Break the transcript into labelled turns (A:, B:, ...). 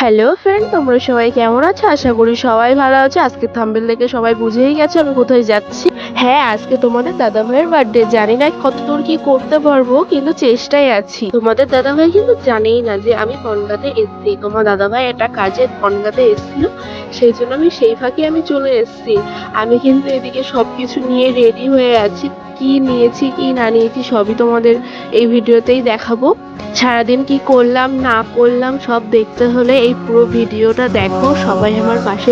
A: Hello friend, তোমরা সবাই কেমন আছো? আশা করি সবাই ভালো আছো। আজকে থাম্বনেল দেখে সবাই বুঝেই গেছো আমি কোথায় যাচ্ছি। হ্যাঁ, আজকে তোমাদের দাদাভাইয়ের বার্থডে। জানি না কতদূর কি করতে পারবো, কিন্তু চেষ্টায় আছি। তোমাদের দাদাভাই কিন্তু জানেই না যে আমি বনগাঁতে এসেছি। তোমার দাদাভাই একটা কাজে বনগাঁতে এসেছিল, সেই জন্য সেই ফাঁকে আমি চলে এসেছি। আমি কিন্তু এদিকে সবকিছু নিয়ে রেডি হয়ে আছি। কি নিয়েছি কি না নিয়েছি সবই তোমাদের এই ভিডিওতেই দেখাবো। সারাদিন কি করলাম না করলাম সব দেখতে হলে এই পুরো ভিডিওটা দেখো। সবাই আমার পাশে